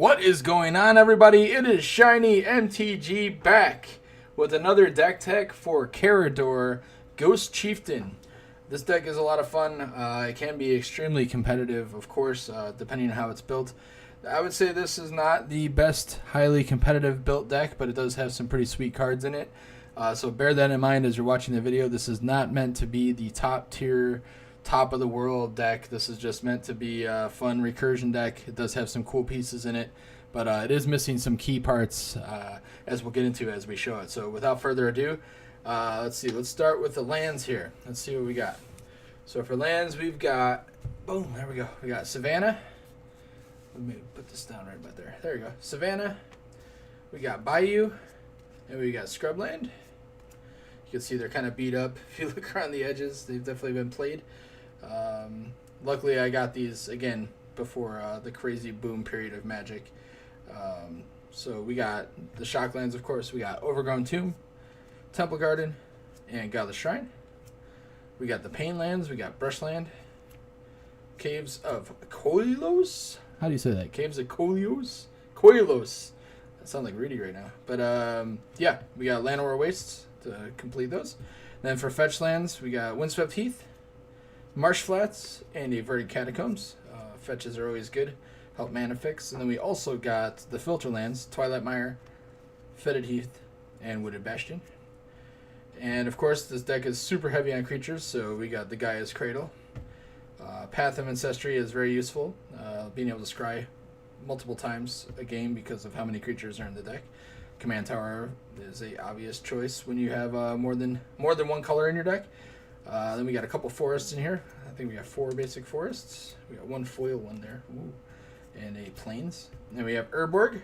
What is going on, everybody? It is Shiny MTG back with another deck tech for Karador Ghost Chieftain. This deck is a lot of fun. It can be extremely competitive, of course, depending on how it's built. I would say this is not the best highly competitive built deck, but it does have some pretty sweet cards in it. So bear that in mind as you're watching the video. This is not meant to be the top tier, top of the world deck. This is just meant to be a fun recursion deck. It does have some cool pieces in it, but it is missing some key parts as we'll get into as we show it. So without further ado, let's see. Let's start with the lands here. Let's see what we got. So for lands, we've got, boom, there we go. We got Savannah. Let me put this down right about there. There we go. Savannah. We got Bayou. And we got Scrubland. You can see they're kind of beat up. If you look around the edges, they've definitely been played. Luckily, I got these, again, before the crazy boom period of Magic. So we got the Shocklands, of course. We got Overgrown Tomb, Temple Garden, and Godless Shrine. We got the Painlands. We got Brushland. Caves of Koilos. How do you say that? Caves of Koilos? Koilos. That sounds like Rudy right now. But, yeah, we got Llanowar Wastes to complete those. Then for fetch lands, we got Windswept Heath, Marsh Flats, and Averted Catacombs. Fetches are always good. Help mana fix. And then we also got the filter lands, Twilight Mire, Fetid Heath, and Wooded Bastion. And, of course, this deck is super heavy on creatures, so we got the Gaia's Cradle. Path of Ancestry is very useful, being able to scry multiple times a game because of how many creatures are in the deck. Command Tower is a obvious choice when you have more than one color in your deck. Then we got a couple forests in here. I think we got 4 basic forests. We got 1 foil one there. Ooh. And a plains. And then we have Urborg.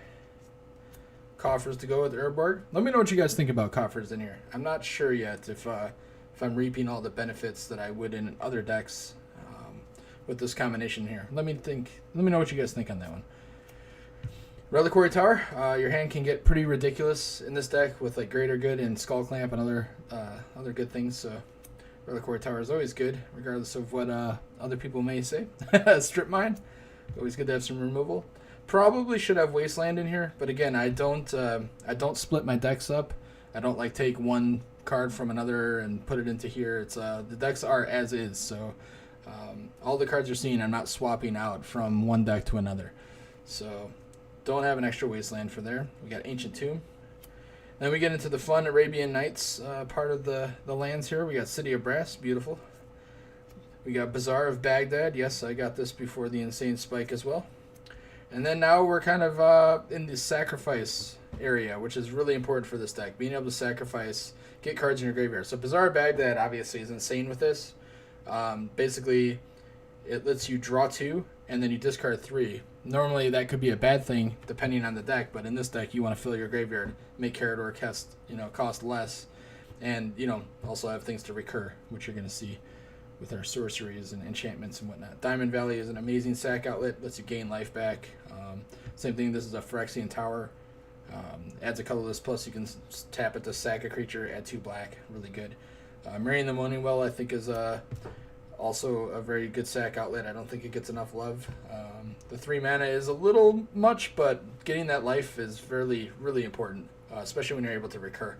Coffers to go with Urborg. Let me know what you guys think about coffers in here. I'm not sure yet if I'm reaping all the benefits that I would in other decks with this combination here. Let me know what you guys think on that one. Reliquary Tower. Your hand can get pretty ridiculous in this deck with like Greater Good and Skull Clamp and other good things. So Reliquary Tower is always good, regardless of what other people may say. Strip Mine. Always good to have some removal. Probably should have Wasteland in here, but again, I don't split my decks up. I don't like take one card from another and put it into here. It's the decks are as is, so all the cards you're seeing I'm not swapping out from one deck to another. So don't have an extra Wasteland for there. We got Ancient Tomb. Then we get into the fun Arabian Nights part of the lands here. We got City of Brass, beautiful. We got Bazaar of Baghdad. Yes, I got this before the Insane Spike as well. And then now we're kind of in the sacrifice area, which is really important for this deck. Being able to sacrifice, get cards in your graveyard. So Bazaar of Baghdad obviously is insane with this. Basically, it lets you draw 2, and then you discard 3. Normally, that could be a bad thing, depending on the deck, but in this deck, you want to fill your graveyard, make Karador cost less, and, also have things to recur, which you're going to see with our sorceries and enchantments and whatnot. Diamond Valley is an amazing sack outlet, lets you gain life back. Same thing, this is a Phyrexian Tower. Adds a colorless, plus you can tap it to sack a creature, add 2 black, really good. Marrying the Moaning Well, I think, is also a very good sack outlet. I don't think it gets enough love. The 3 mana is a little much, but getting that life is really important, especially when you're able to recur.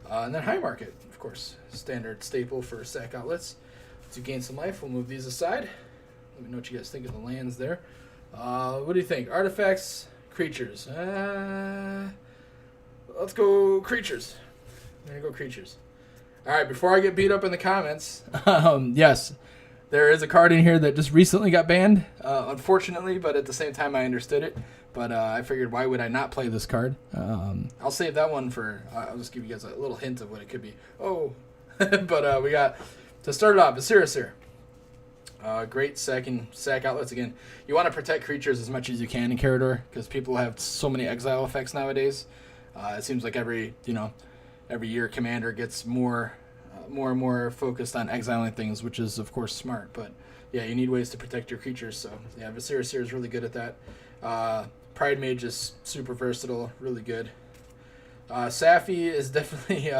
And then High Market, of course, standard staple for sack outlets. To gain some life, we'll move these aside. Let me know what you guys think of the lands there. What do you think? Artifacts, creatures. Let's go creatures. I'm going to go creatures. All right, before I get beat up in the comments, yes, there is a card in here that just recently got banned, unfortunately, but at the same time I understood it. But I figured, why would I not play this card? I'll save that one for, I'll just give you guys a little hint of what it could be. Oh, but we got, to start it off, Asirasir. Great sack outlets. Again, you want to protect creatures as much as you can in Karador, because people have so many exile effects nowadays. It seems like every year Commander gets more and more focused on exiling things, which is of course smart. But yeah, you need ways to protect your creatures. So yeah, Asirasir is really good at that. Pride Mage is super versatile, really good. Safi is definitely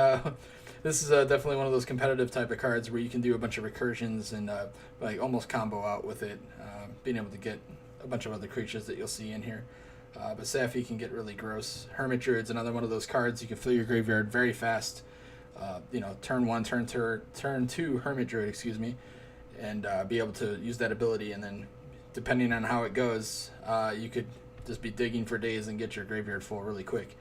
this is definitely one of those competitive type of cards where you can do a bunch of recursions and like almost combo out with it, being able to get a bunch of other creatures that you'll see in here. But Safi can get really gross. Hermit Druid's another one of those cards. You can fill your graveyard very fast. Turn 1, turn 2 Hermit Druid, and be able to use that ability. And then, depending on how it goes, you could just be digging for days and get your graveyard full really quick.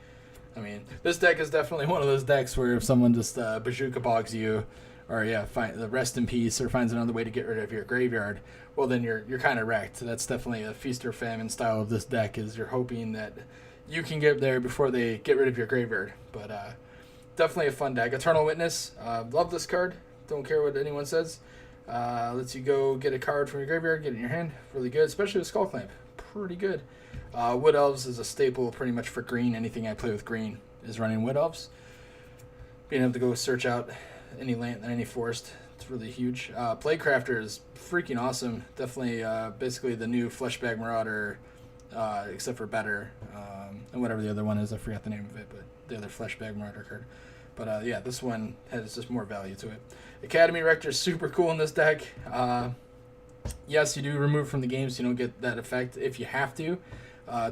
I mean, this deck is definitely one of those decks where if someone just bazooka bogs you, or find the rest in peace, or finds another way to get rid of your graveyard, well then you're kind of wrecked. That's definitely a feast or famine style of this deck. Is you're hoping that you can get there before they get rid of your graveyard. But definitely a fun deck. Eternal Witness, love this card. Don't care what anyone says. Lets you go get a card from your graveyard, get it in your hand. Really good, especially with Skull Clamp. Pretty good. Wood Elves is a staple pretty much for green. Anything I play with green is running Wood Elves. Being able to go search out any land, any forest, it's really huge. Playcrafter is freaking awesome. Definitely basically the new Fleshbag Marauder, except for better. And whatever the other one is, I forgot the name of it, but the other Fleshbag Marauder card. But this one has just more value to it. Academy Rector is super cool in this deck. Yes, you do remove from the game, so you don't get that effect if you have to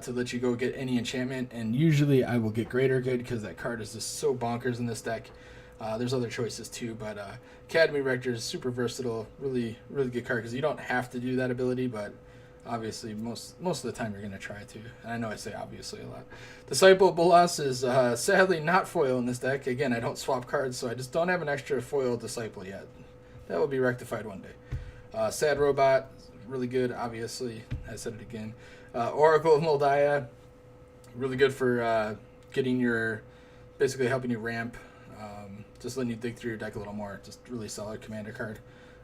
let you go get any enchantment. And usually I will get Greater Good because that card is just so bonkers in this deck. There's other choices too, but Academy Rector is super versatile, really, really good card because you don't have to do that ability, but obviously most of the time you're going to try to. And I know I say obviously a lot. Disciple Bolas is sadly not foil in this deck. Again, I don't swap cards, so I just don't have an extra foil Disciple yet. That will be rectified one day. Sad Robot, really good, obviously. I said it again. Oracle of Moldiah, really good for getting basically helping you ramp. Just letting you dig through your deck a little more. Just really solid commander card.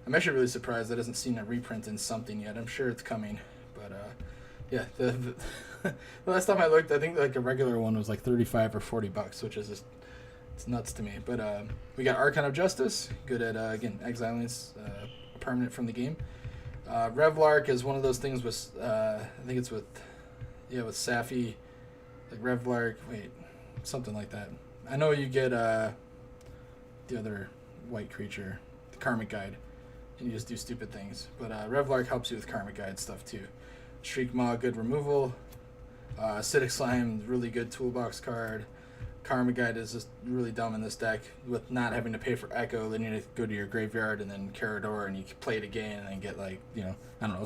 I'm actually really surprised that hasn't seen a reprint in something yet. I'm sure it's coming. But the last time I looked, I think like a regular one was like $35 or $40, which is just, it's nuts to me. But we got Archon of Justice, good at again exiling permanent from the game. Revlark is one of those things with I think it's with Safi, like Revlark. Wait, something like that. I know you get the other white creature, the Karmic Guide, and you just do stupid things. But Revlark helps you with Karmic Guide stuff too. Shriek Maw, good removal. Acidic Slime, really good toolbox card. Karmic Guide is just really dumb in this deck with not having to pay for Echo. Then you need to go to your graveyard and then Karador, and you can play it again and then get I don't know,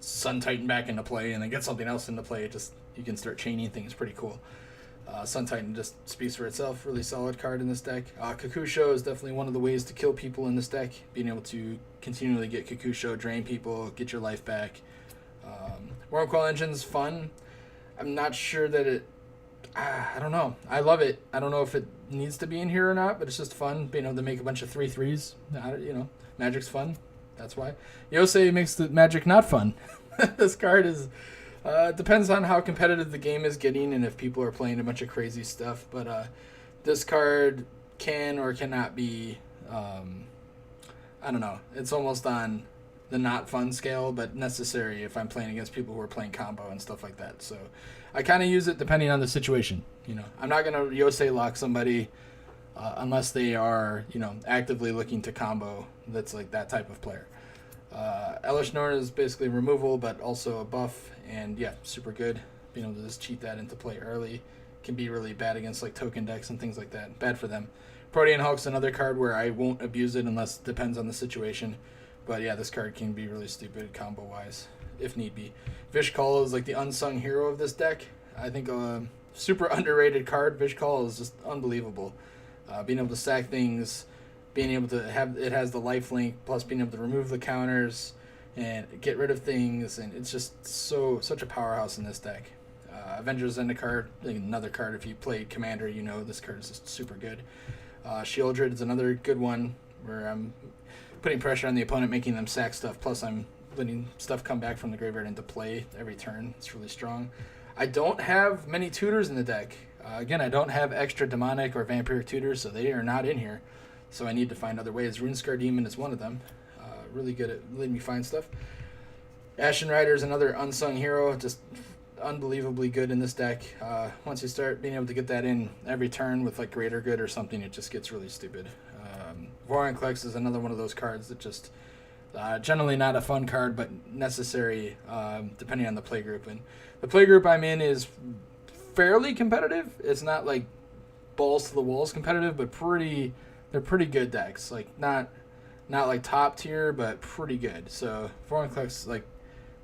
Sun Titan back into play and then get something else into play. You can start chaining things. Pretty cool. Sun Titan just speaks for itself. Really solid card in this deck. Kakusho is definitely one of the ways to kill people in this deck. Being able to continually get Kakusho, drain people, get your life back. Wormcoil Engine's fun. I'm not sure that it... I don't know. I love it. I don't know if it needs to be in here or not, but it's just fun being able to make a bunch of 3/3s. Magic's fun. That's why. Yosei makes the Magic not fun. This card is... depends on how competitive the game is getting and if people are playing a bunch of crazy stuff. But this card can or cannot be, I don't know. It's almost on the not fun scale, but necessary if I'm playing against people who are playing combo and stuff like that. So I kind of use it depending on the situation. I'm not going to Yosei lock somebody unless they are, actively looking to combo. That's like that type of player. Elish Norn is basically removal, but also a buff, and super good. Being able to just cheat that into play early can be really bad against like token decks and things like that. Bad for them. Protean Hulk's another card where I won't abuse it unless it depends on the situation. But this card can be really stupid combo-wise, if need be. Vishkal is like the unsung hero of this deck. I think a super underrated card. Vishkal is just unbelievable. Being able to stack things, being able to it has the lifelink, plus being able to remove the counters and get rid of things, and it's just such a powerhouse in this deck. Avengers Zendikar, another card. If you played Commander, this card is just super good. Shieldred is another good one where I'm putting pressure on the opponent, making them sack stuff, plus I'm letting stuff come back from the graveyard into play every turn. It's really strong. I don't have many tutors in the deck. Again, I don't have extra demonic or vampiric tutors, so they are not in here. So I need to find other ways. Runescar Demon is one of them. Really good at letting me find stuff. Ashton Ryder is another unsung hero, just unbelievably good in this deck. Once you start being able to get that in every turn with like Greater Good or something, it just gets really stupid. Vorinclex is another one of those cards that just Generally not a fun card, but necessary depending on the play group. And the play group I'm in is fairly competitive. It's not like balls to the walls competitive, but they're pretty good decks. Like not like top tier, but pretty good. So Vorinclex, like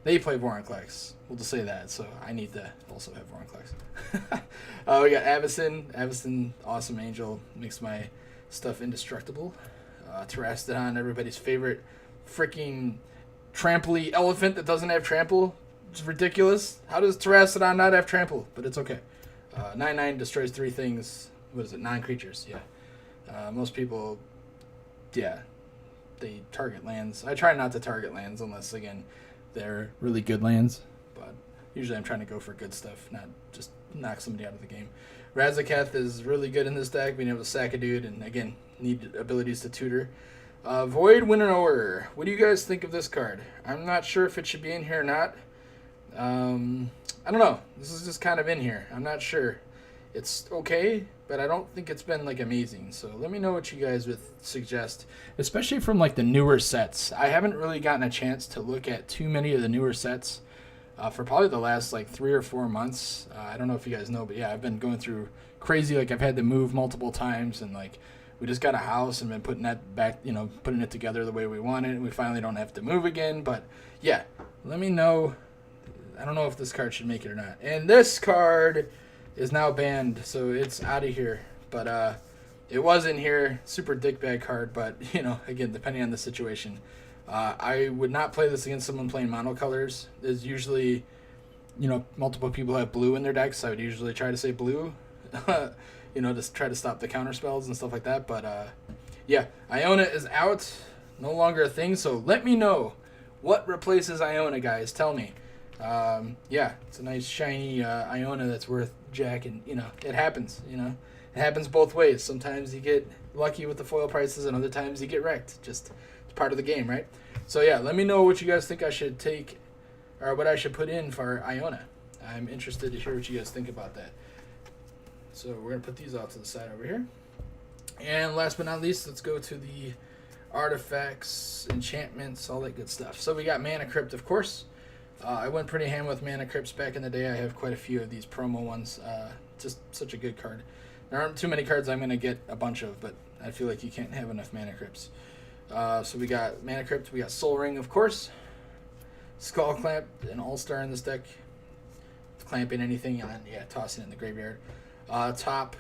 they play Vorinclex. We'll just say that. So I need to also have Vorinclex. We got Avacyn. Avacyn, awesome angel, makes my stuff indestructible. Terrastodon, everybody's favorite freaking trample elephant that doesn't have trample. It's ridiculous. How does Terrastodon not have trample? But it's okay. 9/9 destroys 3 things. What is it? 9 creatures. Yeah. Most people, yeah, they target lands. I try not to target lands unless, again, they're really good lands. But usually I'm trying to go for good stuff, not just knock somebody out of the game. Razaketh is really good in this deck, being able to sack a dude, and again, need abilities to tutor. Void Winnower. What do you guys think of this card? I'm not sure if it should be in here or not. I don't know. This is just kind of in here. I'm not sure. It's okay, but I don't think it's been like amazing. So let me know what you guys would suggest, especially from like the newer sets. I haven't really gotten a chance to look at too many of the newer sets for probably the last like 3 or 4 months. I don't know if you guys know, but yeah, I've been going through crazy. Like I've had to move multiple times, and like we just got a house and been putting that back, putting it together the way we want it. And we finally don't have to move again. But yeah, let me know. I don't know if this card should make it or not. And this card is now banned, so it's out of here. But it was in here. Super dickbag card, but, again, depending on the situation. I would not play this against someone playing monocolors. There's usually, multiple people have blue in their decks. So I would usually try to say blue, just try to stop the counter spells and stuff like that. But, yeah, Iona is out. No longer a thing, so let me know what replaces Iona, guys. Tell me. Yeah, it's a nice shiny Iona that's worth jack, and it happens. It happens both ways. Sometimes you get lucky with the foil prices, and other times you get wrecked. Just it's part of the game, right? So yeah, let me know what you guys think I should take, or what I should put in for Iona. I'm interested to hear what you guys think about that. So we're gonna put these out to the side over here, and last but not least, let's go to the artifacts, enchantments, all that good stuff. So we got Mana Crypt, of course. I went pretty ham with Mana Crypts back in the day. I have quite a few of these promo ones. Just such a good card. There aren't too many cards I'm going to get a bunch of, but I feel like you can't have enough Mana Crypts. So we got Mana Crypt, we got Soul Ring, of course. Skull Clamp, an all-star in this deck. Clamping anything, and then, yeah, tossing it in the graveyard. Top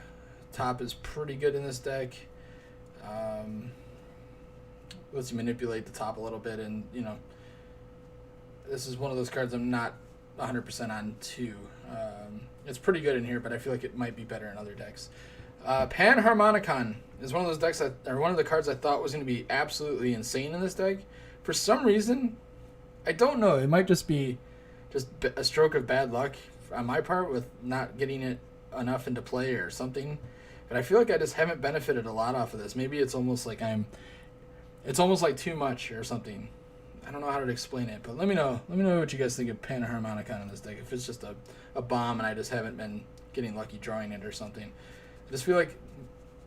is pretty good in this deck. Lets you manipulate the top a little bit, and, this is one of those cards I'm not 100% on too. It's pretty good in here, but I feel like it might be better in other decks. Panharmonicon is one of those decks one of the cards I thought was going to be absolutely insane in this deck. For some reason, I don't know. It might just be a stroke of bad luck on my part with not getting it enough into play or something. But I feel like I just haven't benefited a lot off of this. Maybe it's almost like it's almost like too much or something. I don't know how to explain it, but let me know. Let me know what you guys think of Panharmonicon in this deck. If it's just a bomb and I just haven't been getting lucky drawing it or something. I just feel like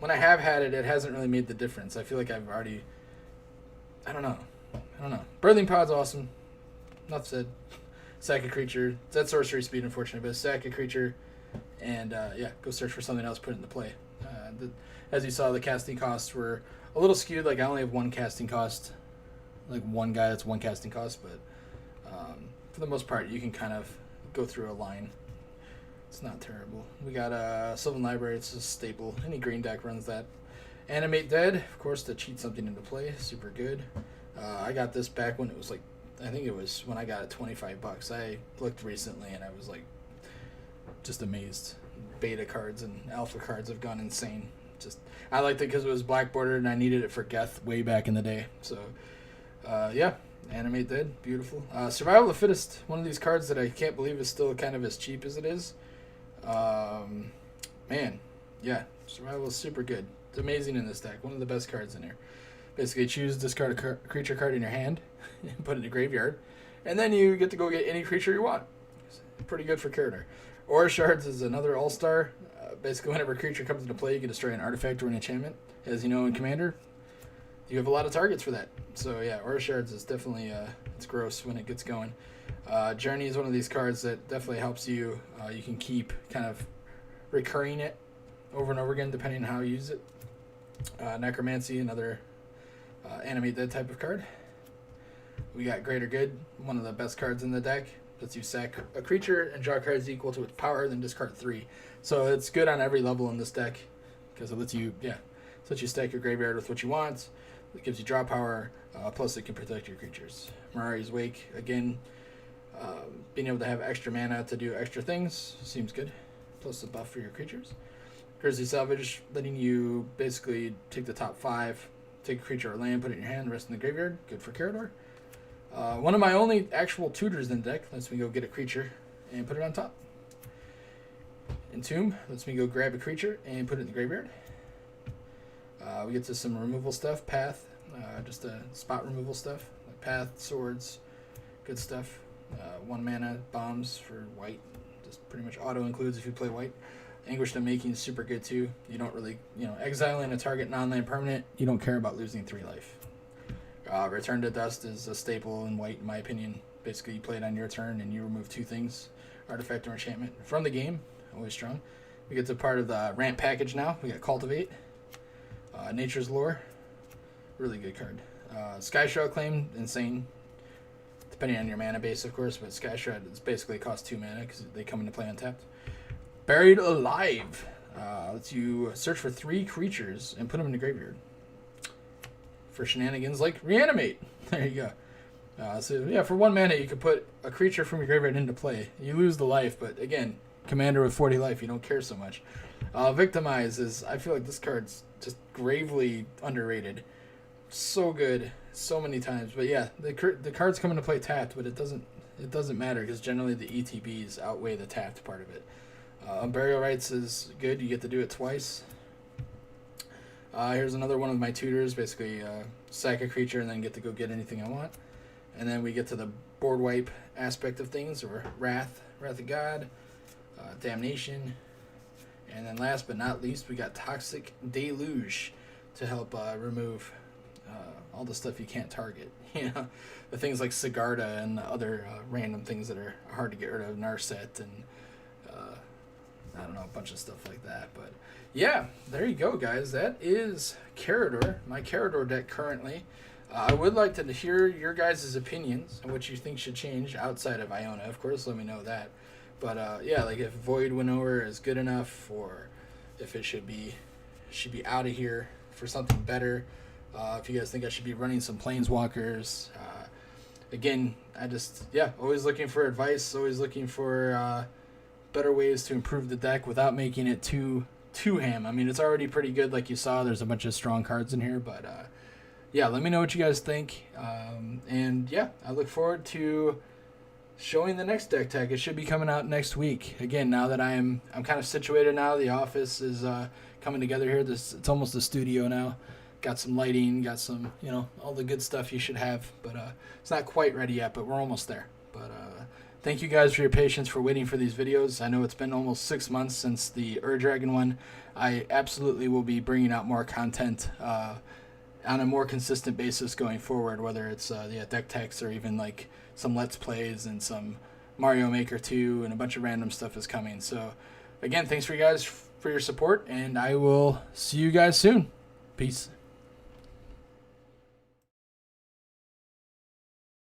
when I have had it, it hasn't really made the difference. I feel like I've already... I don't know. Birthing Pod's awesome. Enough said. Sack a creature. That's sorcery speed, unfortunately, but sack a creature. And, yeah, go search for something else, put it into play. As you saw, the casting costs were a little skewed. Like, I only have one casting cost. Like one guy that's one casting cost, but for the most part, you can kind of go through a line. It's not terrible. We got Sylvan Library. It's a staple. Any green deck runs that. Animate Dead, of course, to cheat something into play. Super good. I got this back when it was like, I think it was when I got it $25. I looked recently and I was like, just amazed. Beta cards and alpha cards have gone insane. I liked it because it was black bordered and I needed it for Geth way back in the day. So. Yeah, Animate Dead, beautiful. Survival of the Fittest, one of these cards that I can't believe is still kind of as cheap as it is. Man, yeah, Survival is super good. It's amazing in this deck, one of the best cards in here. Basically, choose, discard a creature card in your hand, and put it in the graveyard, and then you get to go get any creature you want. It's pretty good for Karador. Aura Shards is another all-star. Basically, whenever a creature comes into play, you can destroy an artifact or an enchantment, as you know in Commander. you have a lot of targets for that. So yeah, Aura Shards is definitely it's gross when it gets going. Journey is one of these cards that definitely helps you. You can keep kind of recurring it over and over again depending on how you use it. Necromancy, another animate that type of card. We got Greater Good, one of the best cards in the deck. Lets you sack a creature and draw cards equal to its power, then discard 3. So it's good on every level in this deck because it lets you, lets you stack your graveyard with what you want. It gives you draw power, plus it can protect your creatures. Mirari's Wake, again, being able to have extra mana to do extra things seems good. Plus the buff for your creatures. Grizzly Salvage, letting you basically take the top 5, take a creature or land, put it in your hand, the rest in the graveyard. Good for Karador. One of my only actual tutors in the deck lets me go get a creature and put it on top. Entomb lets me go grab a creature and put it in the graveyard. We get to some removal stuff. Path, just spot removal stuff. Like Path, swords, good stuff. 1 mana bombs for white. Just pretty much auto includes if you play white. Anguish to Making is super good too. You don't really, exiling a target non-land permanent, you don't care about losing 3 life. Return to Dust is a staple in white, in my opinion. Basically, you play it on your turn and you remove 2 things, artifact or enchantment, from the game. Always strong. We get to part of the ramp package now. We got Cultivate, Nature's Lore, really good card. Sky Shroud Claim, insane, depending on your mana base, of course. But Sky Shroud is basically cost 2 mana because they come into play untapped. Buried Alive lets you search for 3 creatures and put them in the graveyard. For shenanigans like Reanimate. There you go. So yeah, for 1 mana you can put a creature from your graveyard into play. You lose the life, but again, commander with 40 life, you don't care so much. Victimize is, I feel like this card's just gravely underrated. So good, so many times. But yeah, the cards come into play tapped, but it doesn't matter because generally the ETBs outweigh the tapped part of it. Burial Rites is good. You get to do it twice. Here's another one of my tutors. Basically, sack a creature and then get to go get anything I want. And then we get to the board wipe aspect of things, or Wrath of God, Damnation. And then last but not least, we got Toxic Deluge to help remove all the stuff you can't target. The things like Sigarda and the other random things that are hard to get rid of, Narset and I don't know, a bunch of stuff like that. But yeah, there you go, guys. That is Karador, my Karador deck currently. I would like to hear your guys' opinions on what you think should change outside of Iona. Of course, let me know that. But yeah, like if Void Winnower is good enough, or if it should be out of here for something better. If you guys think I should be running some Planeswalkers. Again, always looking for advice, always looking for better ways to improve the deck without making it too ham. I mean, it's already pretty good, like you saw. There's a bunch of strong cards in here, but yeah, let me know what you guys think. And yeah, I look forward to showing the next deck tech. It should be coming out next week. Again, now that I'm kind of situated now, the office is coming together here. It's almost a studio now. Got some lighting, got some, all the good stuff you should have. But it's not quite ready yet, but we're almost there. But thank you guys for your patience for waiting for these videos. I know it's been almost 6 months since the Dragon one. I absolutely will be bringing out more content on a more consistent basis going forward, whether it's deck techs or even like some Let's Plays and some Mario Maker 2 and a bunch of random stuff is coming. So again, thanks for you guys for your support, and I will see you guys soon. Peace.